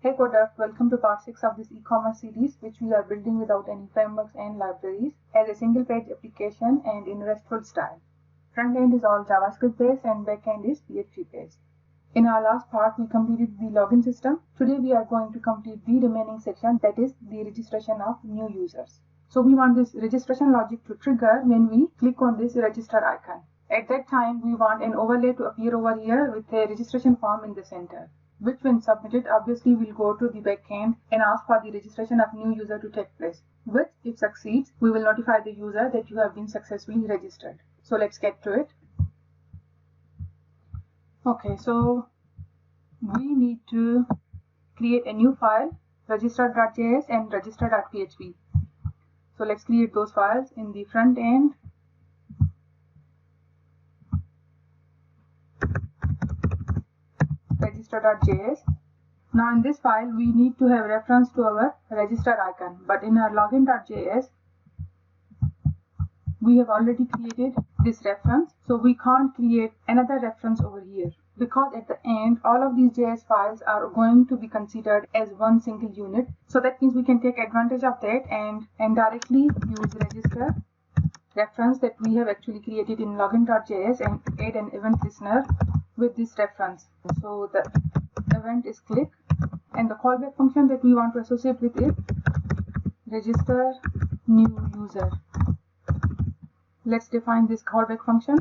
Hey coders, welcome to part 6 of this e-commerce series, which we are building without any frameworks and libraries as a single page application and in RESTful style. Front-end is all JavaScript based and back-end is PHP based. In our last part, we completed the login system. Today we are going to complete the remaining section, that is the registration of new users. So we want this registration logic to trigger when we click on this register icon. At that time, we want an overlay to appear over here with a registration form in the center, which when submitted obviously will go to the backend and ask for the registration of new user to take place, which if succeeds we will notify the user that you have been successfully registered. So let's get to it. Okay, so we need to create a new file, register.js and register.php. So let's create those files in the front end. Register.js. Now in this file we need to have reference to our register icon, but in our login.js we have already created this reference, so we can't create another reference over here, because at the end all of these JS files are going to be considered as one single unit. So that means we can take advantage of that and directly use register reference that we have actually created in login.js and add an event listener with this reference. So the event is click, and the callback function that we want to associate with it, register new user. Let's define this callback function.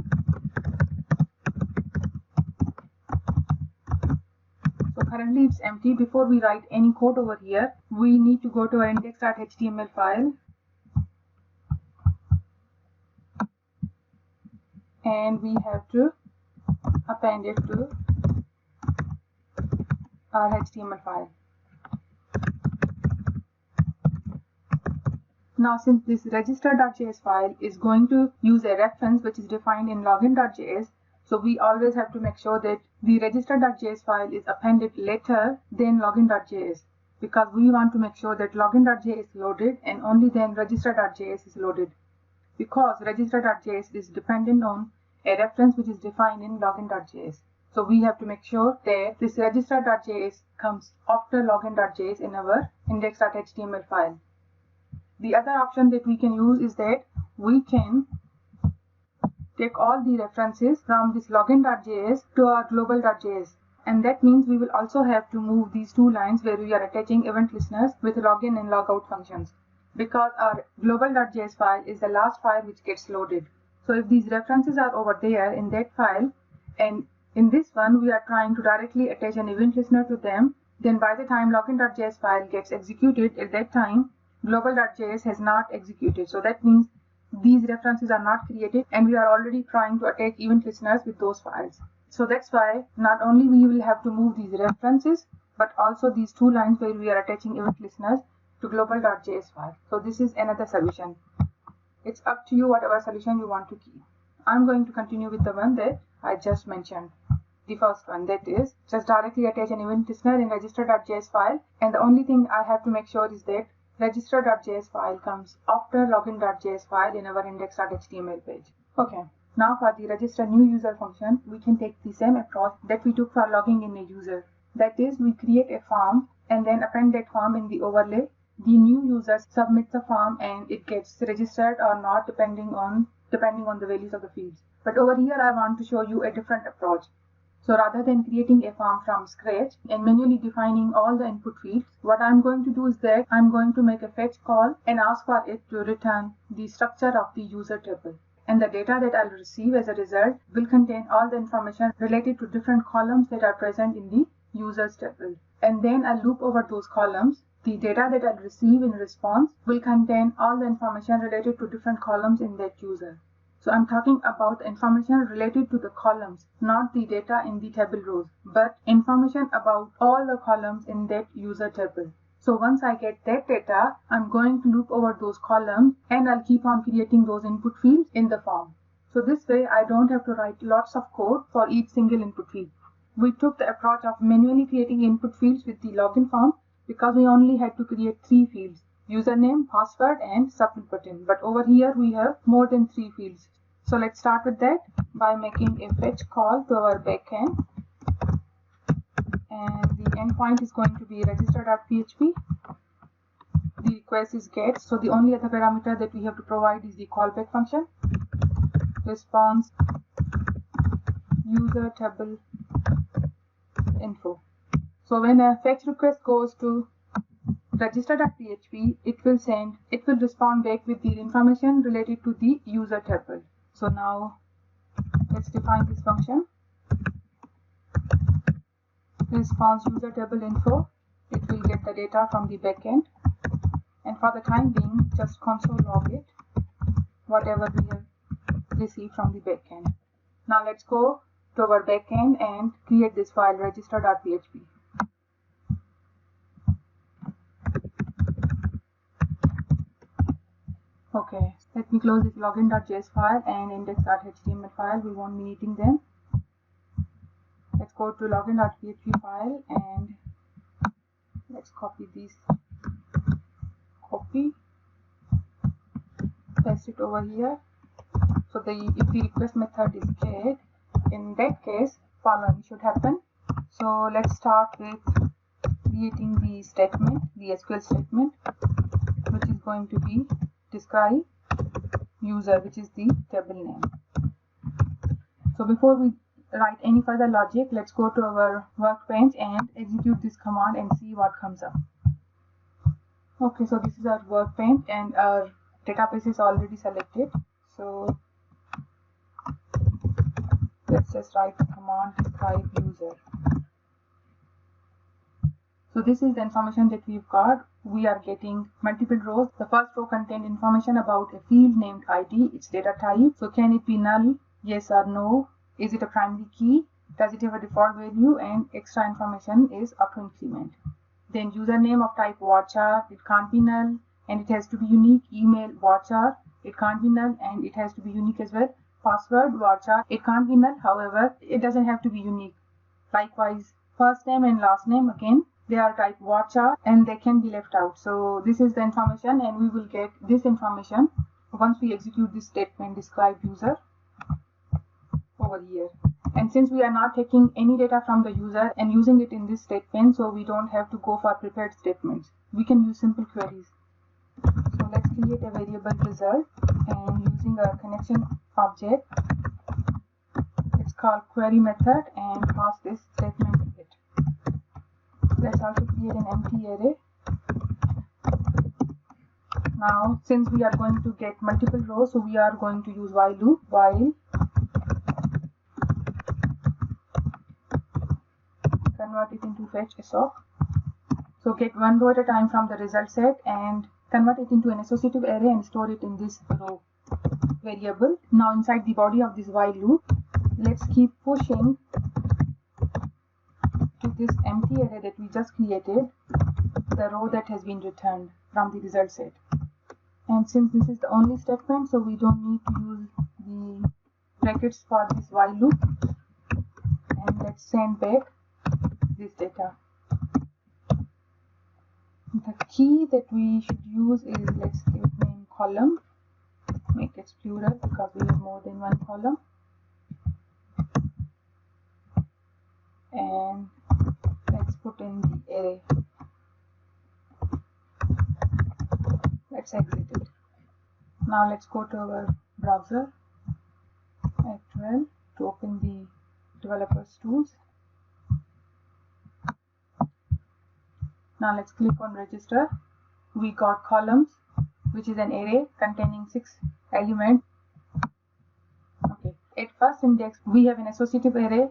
So currently it's empty. Before we write any code over here, we need to go to our index.html file and we have to append it to our HTML file. Now since this register.js file is going to use a reference which is defined in login.js, so we always have to make sure that the register.js file is appended later than login.js, because we want to make sure that login.js is loaded and only then register.js is loaded, because register.js is dependent on a reference which is defined in login.js. So we have to make sure that this register.js comes after login.js in our index.html file. The other option that we can use is that we can take all the references from this login.js to our global.js, and that means we will also have to move these two lines where we are attaching event listeners with login and logout functions, because our global.js file is the last file which gets loaded. So if these references are over there in that file, and in this one we are trying to directly attach an event listener to them, then by the time login.js file gets executed, at that time global.js has not executed. So that means these references are not created and we are already trying to attach event listeners with those files. So that's why not only we will have to move these references, but also these two lines where we are attaching event listeners to global.js file. So this is another solution. It's up to you whatever solution you want to keep. I'm going to continue with the one that I just mentioned. The first one, that is just directly attach an event listener in register.js file, and the only thing I have to make sure is that register.js file comes after login.js file in our index.html page. Okay, now for the register new user function, we can take the same approach that we took for logging in a user. That is, we create a form and then append that form in the overlay. The new user submits the form and it gets registered or not depending on the values of the fields. But over here I want to show you a different approach. So rather than creating a form from scratch and manually defining all the input fields, what I'm going to do is that I'm going to make a fetch call and ask for it to return the structure of the user table. And the data that I'll receive as a result will contain all the information related to different columns that are present in the users table. And then I'll loop over those columns. The data that I'll receive in response will contain all the information related to different columns in that user. So I'm talking about the information related to the columns, not the data in the table rows, but information about all the columns in that user table. So once I get that data, I'm going to loop over those columns and I'll keep on creating those input fields in the form. So this way I don't have to write lots of code for each single input field. We took the approach of manually creating input fields with the login form because we only had to create 3 fields: username, password and submit button. But over here we have more than 3 fields. So let's start with that by making a fetch call to our backend and the endpoint is going to be register.php. The request is get, so the only other parameter that we have to provide is the callback function. Response user table info. So when a fetch request goes to register.php, it will respond back with the information related to the user table. So now let's define this function. Response user table info, it will get the data from the backend, and for the time being just console log it whatever we have received from the backend. Now let's go to our backend and create this file register.php. Okay, let me close this login.js file and index.html file. We won't be needing them. Let's go to login.php file and let's copy this. Paste it over here. So if the request method is get, in that case following should happen. So let's start with creating the statement, the SQL statement, which is going to be describe user, which is the table name. So before we write any further logic, let's go to our workbench and execute this command and see what comes up. Okay, so this is our workbench and our database is already selected. So let's just write the command describe user. So this is the information that we've got. We are getting multiple rows. The first row contained information about a field named ID, its data type. So can it be null? Yes or no? Is it a primary key? Does it have a default value? And extra information is auto increment. Then username of type varchar, it can't be null and it has to be unique. Email varchar, it can't be null and it has to be unique as well. Password varchar, it can't be null, however it doesn't have to be unique. Likewise, first name and last name, again they are type varchar and they can be left out. So this is the information and we will get this information once we execute this statement describe user over here. And since we are not taking any data from the user and using it in this statement, so we don't have to go for prepared statements. We can use simple queries. So let's create a variable result and using a connection object, it's called query method and pass this statement to it. Let's also create an empty array. Now since we are going to get multiple rows, so we are going to use while loop, while convert it into fetch SOC. So get one row at a time from the result set and convert it into an associative array and store it in this row variable. Now inside the body of this while loop, let's keep pushing to this empty array that we just created, the row that has been returned from the result set. And since this is the only statement, so we don't need to use the brackets for this while loop. And let's send back this data. The key that we should use is, let's give it name column, make it plural because we have more than one column, and let's put in the array. Let's exit it. Now let's go to our browser at 12 to open the developers tools. Now let's click on register. We got columns, which is an array containing 6 elements. Okay. At first index, we have an associative array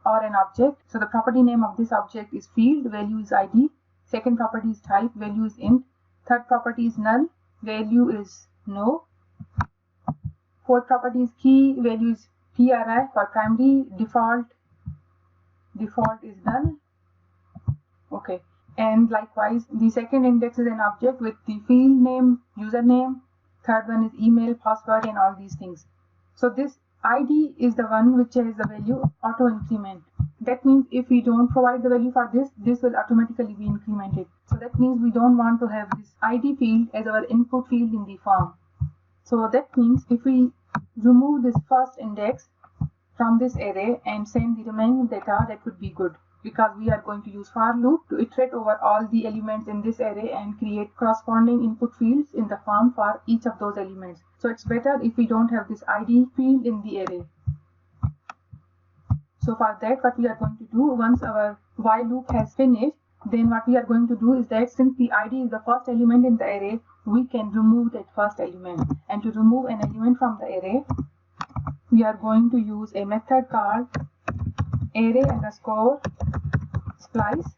or an object. So the property name of this object is field, value is ID. Second property is type, value is int. Third property is null, value is no. Fourth property is key, value is PRI for primary, default is null. Okay. And likewise, the second index is an object with the field name, username. Third one is email, password, and all these things. So this ID is the one which has the value auto increment. That means if we don't provide the value for this, this will automatically be incremented. So that means we don't want to have this ID field as our input field in the form. So that means if we remove this first index from this array and send the remaining data, that would be good. because we are going to use for loop to iterate over all the elements in this array and create corresponding input fields in the form for each of those elements. So it's better if we don't have this ID field in the array. So for that, what we are going to do, once our while loop has finished, then what we are going to do is that since the ID is the first element in the array, we can remove that first element. And to remove an element from the array, we are going to use a method called array underscore splice.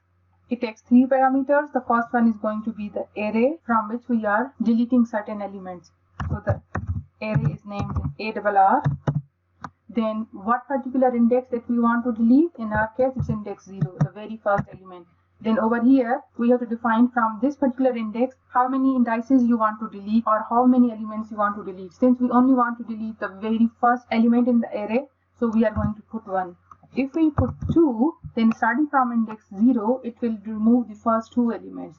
It takes 3 parameters. The first one is going to be the array from which we are deleting certain elements. So the array is named ARR. Then what particular index that we want to delete? In our case, it's index 0, the very first element. Then over here, we have to define from this particular index how many indices you want to delete or how many elements you want to delete. Since we only want to delete the very first element in the array, so we are going to put 1. If we put 2, then starting from index 0, it will remove the first 2 elements.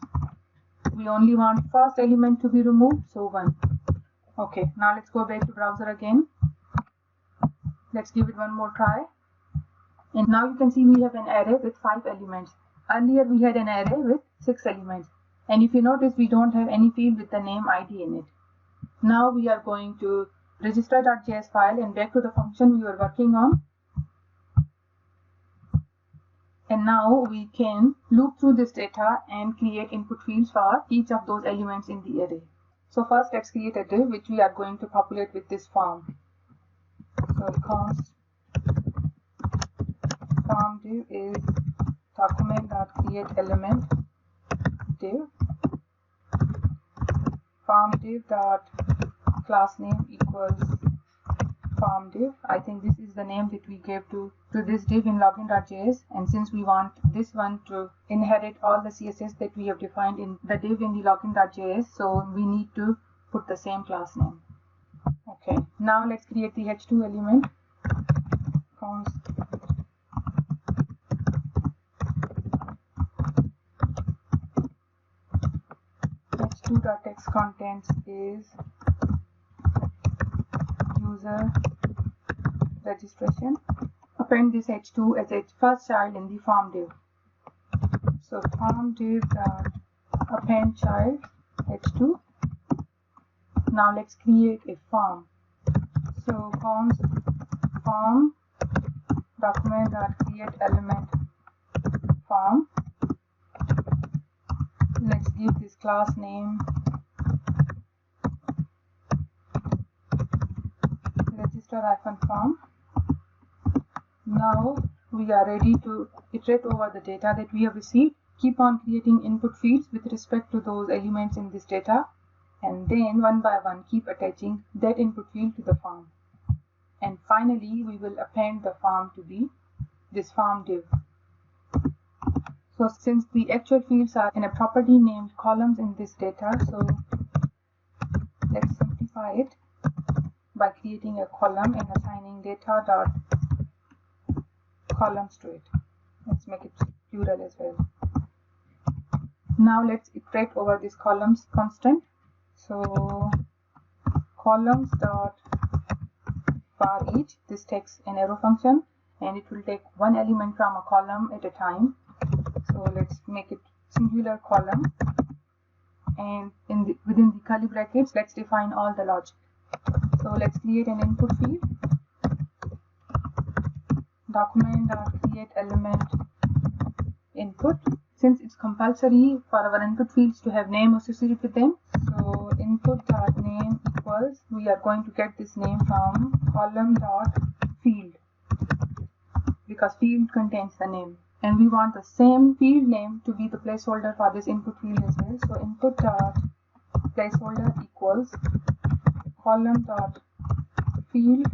We only want first element to be removed, so 1. Okay, now let's go back to browser again. Let's give it one more try. And now you can see we have an array with 5 elements. Earlier we had an array with 6 elements. And if you notice, we don't have any field with the name ID in it. Now we are going to register.js file and back to the function we were working on. And now we can loop through this data and create input fields for each of those elements in the array. So first let's create a div which we are going to populate with this form. So const form div is document.createElement div. Form div dot class name equals form div. I think this is the name that we gave to this div in login.js, and since we want this one to inherit all the CSS that we have defined in the div in the login.js, so we need to put the same class name. Okay, now let's create the h2 element. Const h2.text contents is user registration. Append this h2 as its first child in the form div. So form div dot append child h2. Now let's create a form. So const form document.createElement form. Let's give this class name register-form. Now we are ready to iterate over the data that we have received. Keep on creating input fields with respect to those elements in this data, and then one by one keep attaching that input field to the form. And finally we will append the form to be this form div. So since the actual fields are in a property named columns in this data, so let's simplify it by creating a column and assigning data dot columns to it. Let's make it plural as well. Now let's iterate over this columns constant. So columns dot for each. This takes an arrow function and it will take one element from a column at a time. So let's make it singular column, and within the curly brackets let's define all the logic. So let's create an input field, document.createElement input. Since it's compulsory for our input fields to have name associated with them, so input.name equals, we are going to get this name from column.field because field contains the name. And we want the same field name to be the placeholder for this input field as well. So input dot placeholder equals column dot field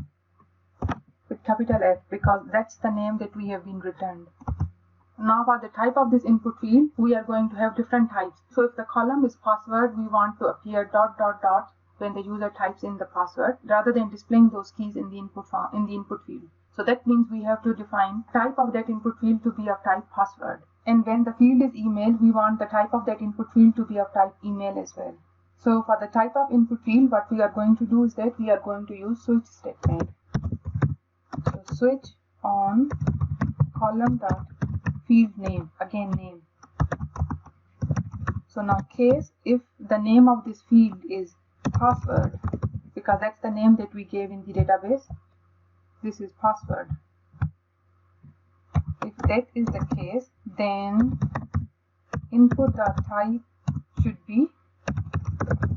with capital F, because that's the name that we have been returned. Now for the type of this input field, we are going to have different types. So if the column is password, we want to appear dot dot dot when the user types in the password, rather than displaying those keys in the input form, in the input field. So that means we have to define type of that input field to be of type password. And when the field is email, we want the type of that input field to be of type email as well. So for the type of input field, what we are going to do is that we are going to use switch statement. So switch on column dot field name, again name. So now case, if the name of this field is password, because that's the name that we gave in the database, this is password. If that is the case, then input.type should be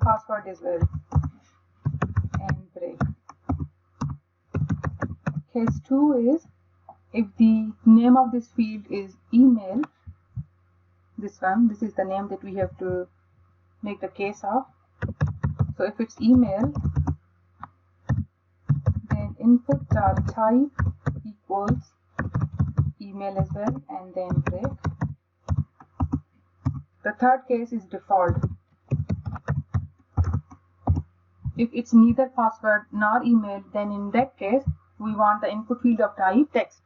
password as well, and break. Case 2 is if the name of this field is email, this one, this is the name that we have to make the case of. So if it's email, then input.type equals email as well, and then break. The third case is default. If it's neither password nor email, then in that case we want the input field of type text.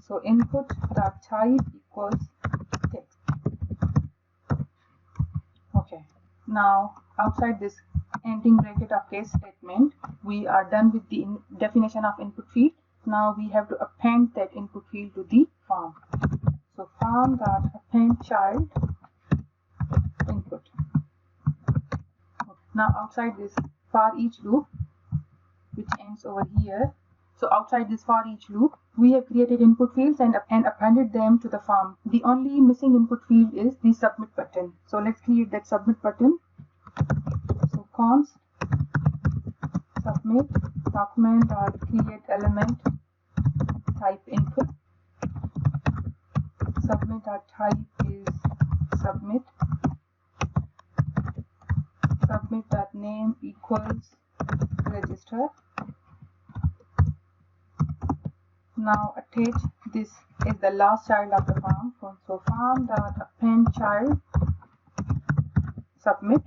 So input.type equals text. Okay, now outside this ending bracket of case statement, we are done with the definition of input field. Now we have to append that input field to the form. So form.append child input. Now outside this for each loop, which ends over here, so outside this for each loop, we have created input fields and appended them to the form. The only missing input field is the submit button. So let's create that submit button. So const submit document or create element type input. Submit.type is submit. Submit.name equals register. Now attach this is the last child of the form. So form.append child submit.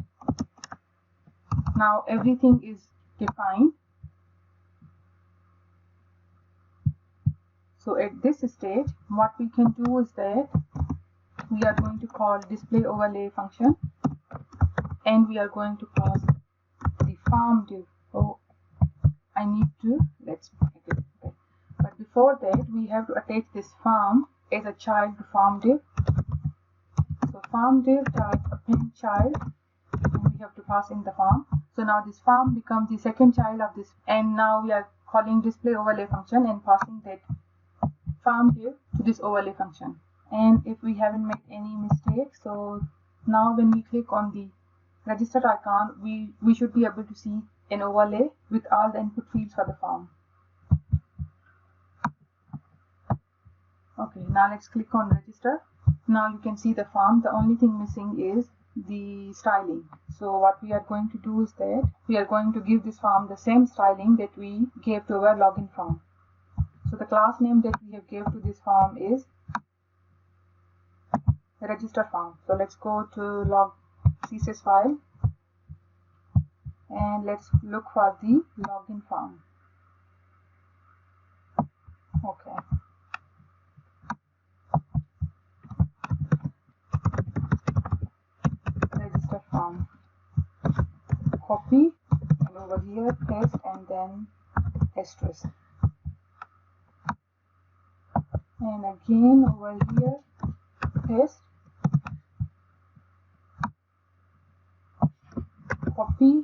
Now everything is defined. So at this stage, what we can do is that we are going to call display overlay function, and we are going to pass the form div. Oh, I need to, let's make it okay. But before that, we have to attach this form as a child to form div. So form div dot append child, and we have to pass in the form. So now this form becomes the second child of this, and now we are calling display overlay function and passing that form div to this overlay function. And if we haven't made any mistakes, so now when we click on the register icon, we should be able to see an overlay with all the input fields for the form. Okay, now let's click on register. Now you can see the form. The only thing missing is the styling. So what we are going to do is that we are going to give this form the same styling that we gave to our login form. So the class name that we have gave to this form is register form. So let's go to log CSS file and let's look for the login form. Okay. Register form. Copy and over here paste and then asterisk. And again over here paste, copy,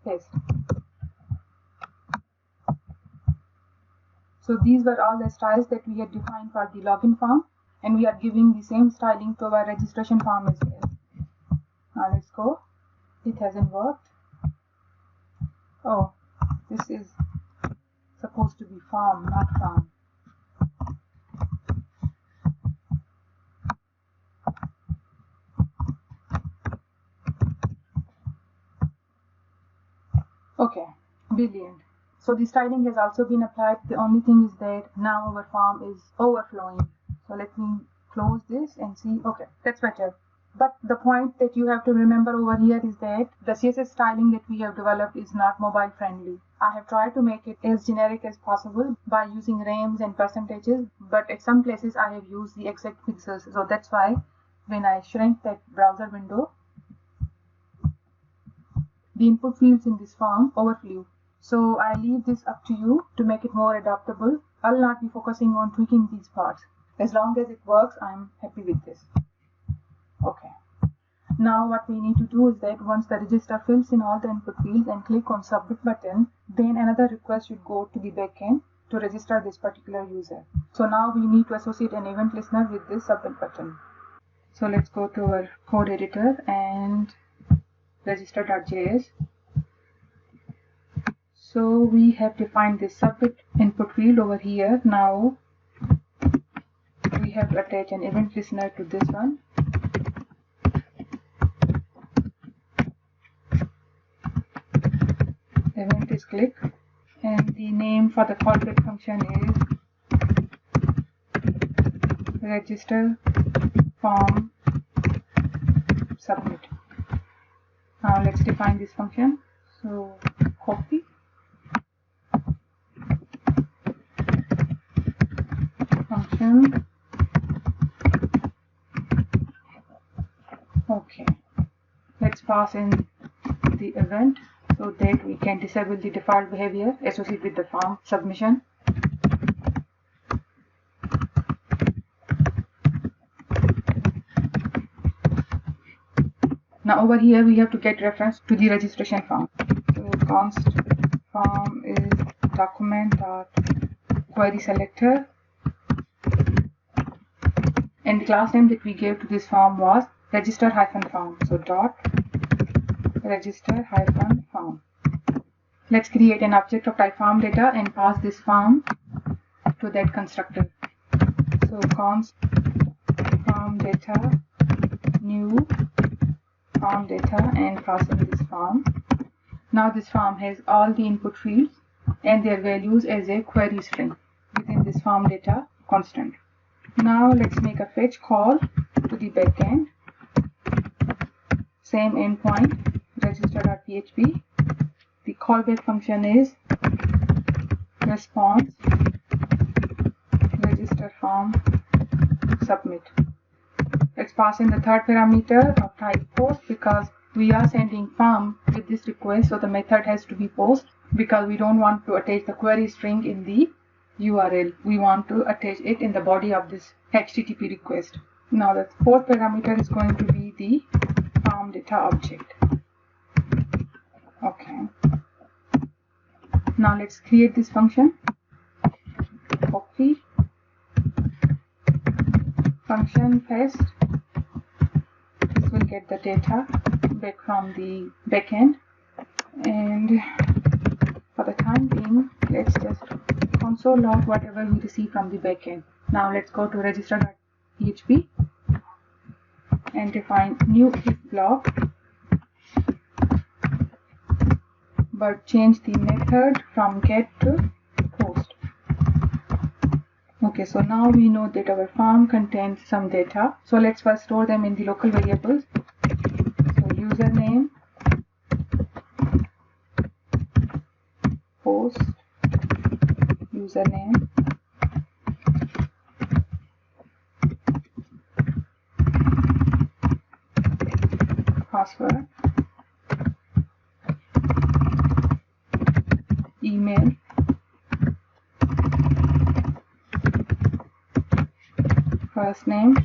paste. So these were all the styles that we had defined for the login form, and we are giving the same styling to our registration form as well. Now let's go. It hasn't worked. Oh, this is supposed to be form, not form. Okay, brilliant. So the styling has also been applied. The only thing is that now our form is overflowing. So let me close this and see. Okay, that's better. But the point that you have to remember over here is that the CSS styling that we have developed is not mobile friendly. I have tried to make it as generic as possible by using rems and percentages, but at some places I have used the exact pixels. So that's why when I shrink that browser window, the input fields in this form overflew. So I leave this up to you to make it more adaptable. I'll not be focusing on tweaking these parts. As long as it works, I'm happy with this. Okay. Now what we need to do is that once the register fills in all the input fields and click on submit button, then another request should go to the backend to register this particular user. So now we need to associate an event listener with this submit button. So let's go to our code editor and register.js. So we have defined this submit input field over here. Now we have to attach an event listener to this one. Event is click, and the name for the callback function is register form submit. Now let's define this function. So copy, function. Okay, let's pass in the event so that we can disable the default behavior associated with the form submission. Now over here we have to get reference to the registration form. So const form is document.query selector, and the class name that we gave to this form was register-form. So dot register-form. Let's create an object of type form data and pass this form to that constructor. So const form data new form data and pass in this form. Now this form has all the input fields and their values as a query string within this form data constant. Now let's make a fetch call to the backend. Same endpoint, register.php. The callback function is response register form submit. Let's pass in the third parameter of type post because we are sending form with this request, so the method has to be post because we don't want to attach the query string in the URL. We want to attach it in the body of this HTTP request. Now the fourth parameter is going to be the form data object. Okay. Now let's create this function. Copy function paste. This will get the data back from the backend, and for the time being, let's just console log whatever we receive from the backend. Now let's go to register.php and define new if block, but change the method from get to post. Okay, so now we know that our form contains some data. So let's first store them in the local variables. So username, post, username, password, email, first name,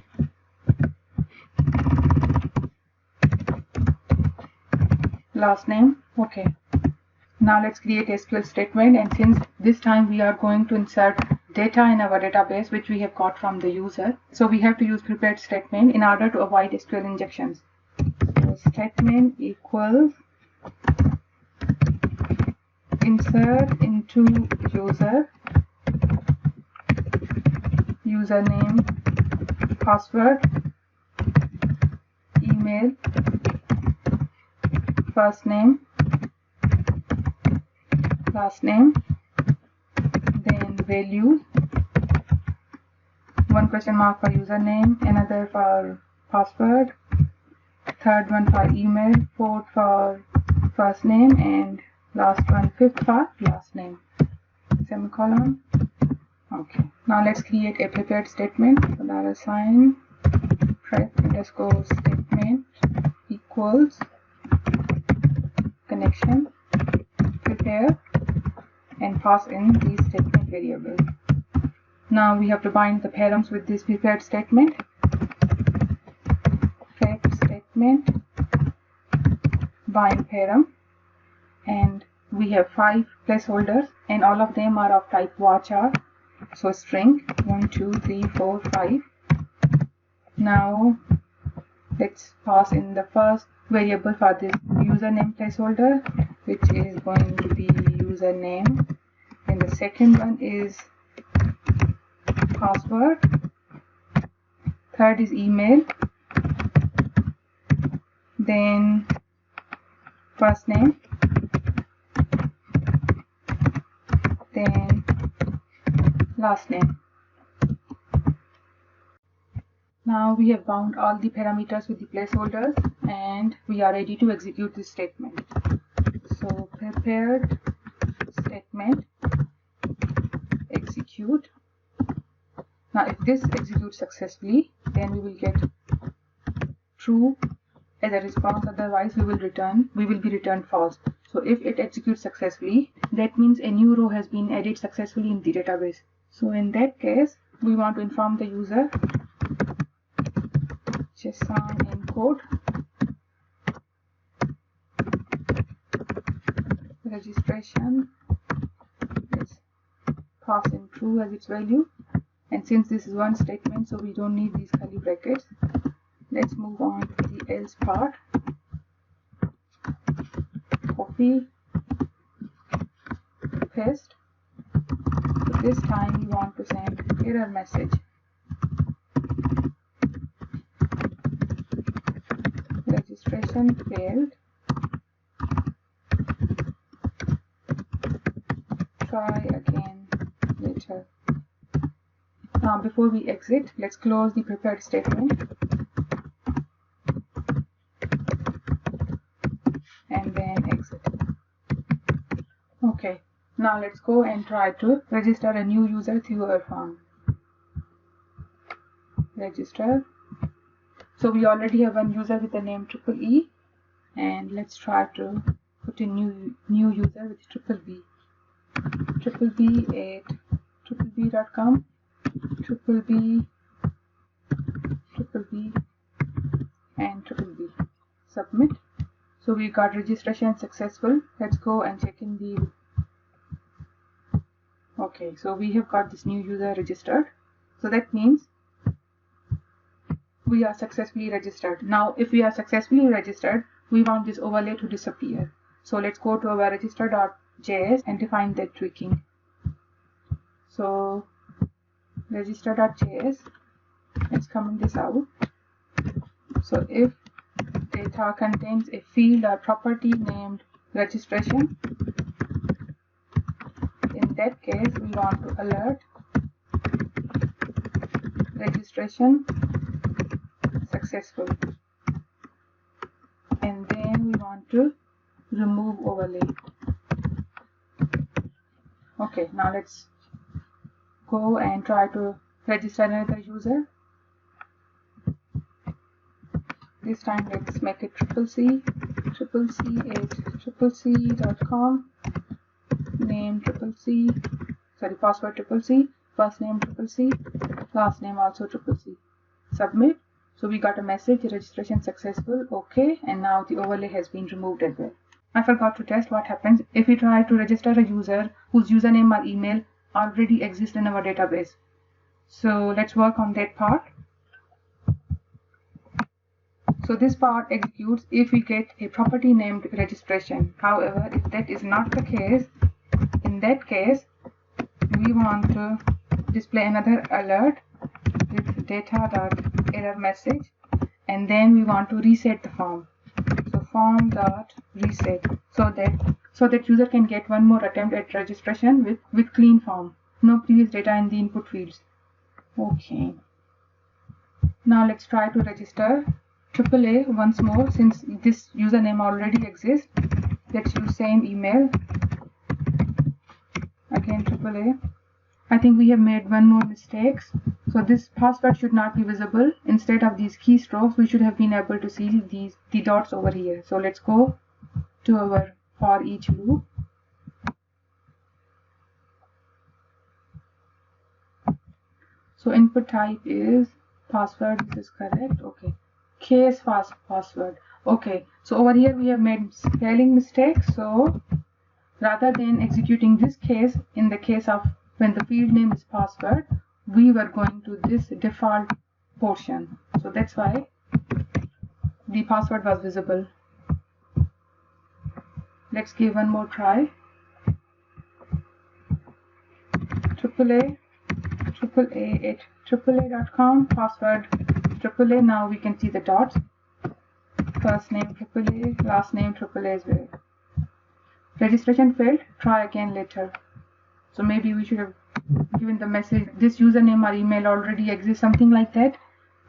last name. Okay, now let's create a SQL statement, and since this time we are going to insert data in our database which we have got from the user, so we have to use prepared statement in order to avoid SQL injections. So statement equals insert into user, username, password, email, first name, last name, then values, one question mark for username, another for password, third one for email, fourth for first name, and last one, fifth for last name, semicolon. Okay, now let's create a prepared statement. So $sign prep underscore statement equals connection prepare and pass in the statement variable. Now we have to bind the params with this prepared statement. Prepared statement bind param, and we have 5 placeholders and all of them are of type varchar. So string 1, 2, 3, 4, 5. Now let's pass in the first variable for this username placeholder, which is going to be username, and the second one is password, third is email, then first name, then last name. Now we have bound all the parameters with the placeholders and we are ready to execute this statement. So prepared statement execute. Now if this executes successfully, then we will get true as a response, otherwise we will be returned false. So if it executes successfully, that means a new row has been added successfully in the database. So in that case, we want to inform the user JSON encode registration is passing true as its value, and since this is one statement, so we don't need these curly brackets. Let's move on to the else part. Copy, paste. So this time we want to send error message. Registration failed. Try again later. Now before we exit, let's close the prepared statement and then exit. Okay, now let's go and try to register a new user through our form. Register. So we already have one user with the name EE, and let's try to put a new user with BBB. BBB at BBB.com. BBB and BBB. Submit. So we got registration successful. Let's go and check in the. Okay, so we have got this new user registered. So that means we are successfully registered. Now if we are successfully registered, we want this overlay to disappear. So let's go to our register.js and define that tweaking. So register.js, let's comment this out. So if data contains a field or property named registration, in that case we want to alert registration successful, and then we want to remove overlay. Okay, now let's go and try to register another user. This time let's make it CCC at CCC.com, name CCC, sorry, password CCC, first name CCC, last name also CCC. Submit. So we got a message, registration successful, okay, and now the overlay has been removed as well. I forgot to test what happens if we try to register a user whose username or email already exists in our database. So let's work on that part. So this part executes if we get a property named registration. However, if that is not the case, in that case, we want to display another alert with data.error message, and then we want to reset the form. So form.reset, so that user can get one more attempt at registration with clean form, no previous data in the input fields. Okay. Now let's try to register AAA once more, since this username already exists. Let's use same email. Again AAA. I think we have made one more mistake. So this password should not be visible. Instead of these keystrokes, we should have been able to see the dots over here. So let's go to our for each loop. So input type is password. This is correct. Okay. Case password. Okay. So over here we have made spelling mistake. So rather than executing this case in the case of when the field name is password, we were going to this default portion. So that's why the password was visible. Let's give one more try. AAA at AAA.com, password AAA. Now we can see the dots. First name AAA, last name AAA as well. Registration failed. Try again later. So maybe we should have given the message this username or email already exists, something like that.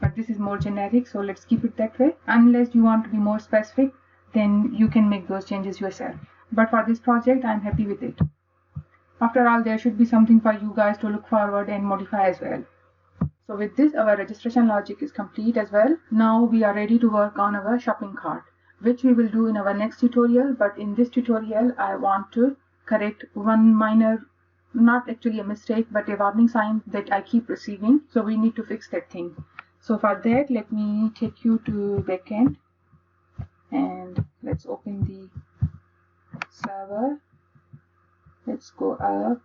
But this is more generic, so let's keep it that way. Unless you want to be more specific, then you can make those changes yourself. But for this project, I'm happy with it. After all, there should be something for you guys to look forward and modify as well. So with this, our registration logic is complete as well. Now we are ready to work on our shopping cart, which we will do in our next tutorial. But in this tutorial, I want to correct one minor, not actually a mistake, but a warning sign that I keep receiving. So we need to fix that thing. So for that, let me take you to Backend and let's open the server. Let's go up.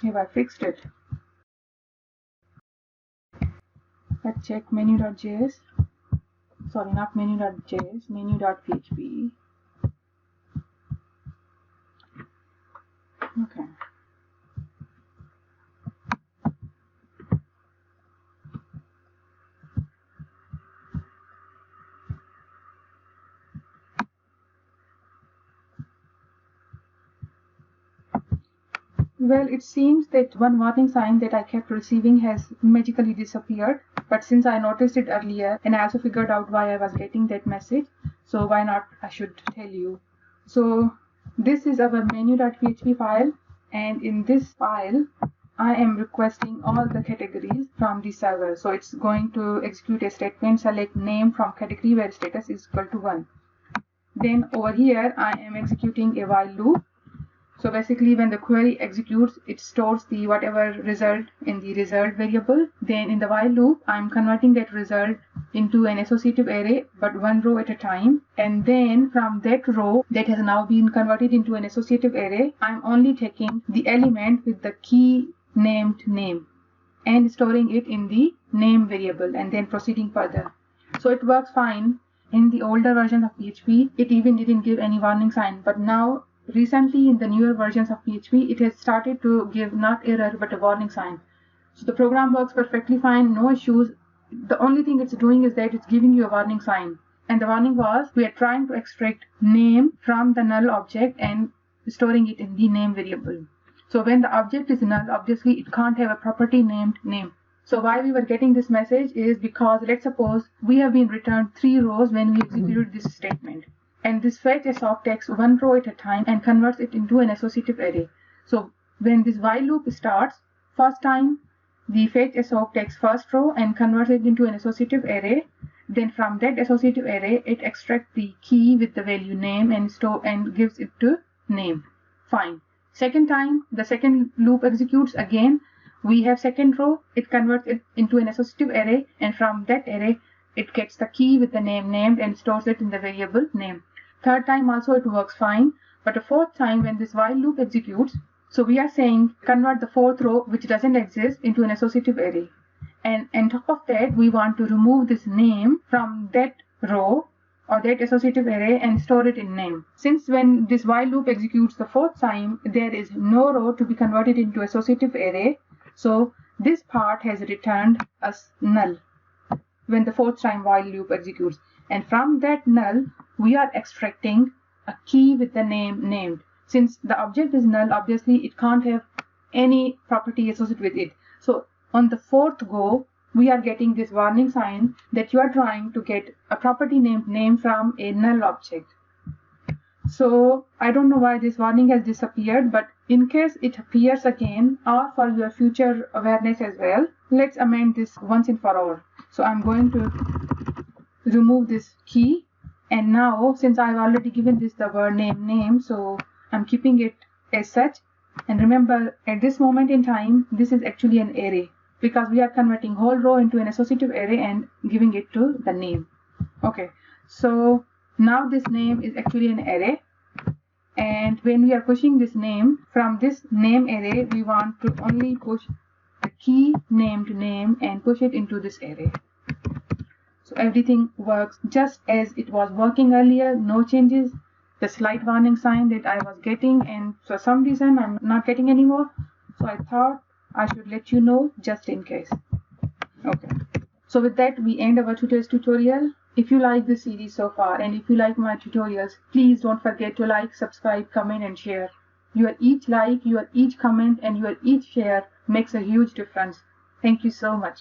Have I fixed it? Let's check menu.js. Sorry, not menu.js, menu.php. Okay. Well, it seems that one warning sign that I kept receiving has magically disappeared. But since I noticed it earlier and I also figured out why I was getting that message, so why not I should tell you. So this is our menu.php file, and in this file I am requesting all the categories from the server. So it's going to execute a statement, select name from category where status is equal to 1. Then over here I am executing a while loop. So basically when the query executes, it stores the whatever result in the result variable. Then in the while loop, I'm converting that result into an associative array, but one row at a time. And then from that row that has now been converted into an associative array, I'm only taking the element with the key named name and storing it in the name variable and then proceeding further. So it works fine. In the older version of PHP, it even didn't give any warning sign, but now recently in the newer versions of PHP, it has started to give not error but a warning sign. So the program works perfectly fine, no issues. The only thing it's doing is that it's giving you a warning sign. And the warning was, we are trying to extract name from the null object and storing it in the name variable. So when the object is null, obviously it can't have a property named name. So why we were getting this message is because let's suppose we have been returned 3 rows when we executed this statement. And this fetch assoc takes one row at a time and converts it into an associative array. So when this while loop starts, first time the fetch assoc takes first row and converts it into an associative array. Then from that associative array, it extracts the key with the value name and gives it to name. Fine. Second time, the second loop executes again. We have second row, it converts it into an associative array, and from that array, it gets the key with the name named and stores it in the variable name. Third time also it works fine, but the fourth time when this while loop executes, so we are saying convert the fourth row which doesn't exist into an associative array. And on top of that, we want to remove this name from that row or that associative array and store it in name. Since when this while loop executes the fourth time, there is no row to be converted into associative array, so this part has returned as null when the fourth time while loop executes. And from that null, we are extracting a key with the name named. Since the object is null, obviously it can't have any property associated with it. So on the fourth go, we are getting this warning sign that you are trying to get a property named name from a null object. So I don't know why this warning has disappeared, but in case it appears again, or for your future awareness as well, let's amend this once and for all. So I'm going to remove this key And now, since I've already given this the word name, so I'm keeping it as such. And remember, at this moment in time, this is actually an array, because we are converting whole row into an associative array and giving it to the name. Okay, so now this name is actually an array, and when we are pushing this name from this name array, we want to only push the key named name and push it into this array. So everything works just as it was working earlier, no changes. The slight warning sign that I was getting, and for some reason I'm not getting anymore, so I thought I should let you know just in case. Okay, so with that we end our today's tutorial. If you like this series so far, and if you like my tutorials, please don't forget to like, subscribe, comment and share. Your each like, your each comment and your each share makes a huge difference. Thank you so much.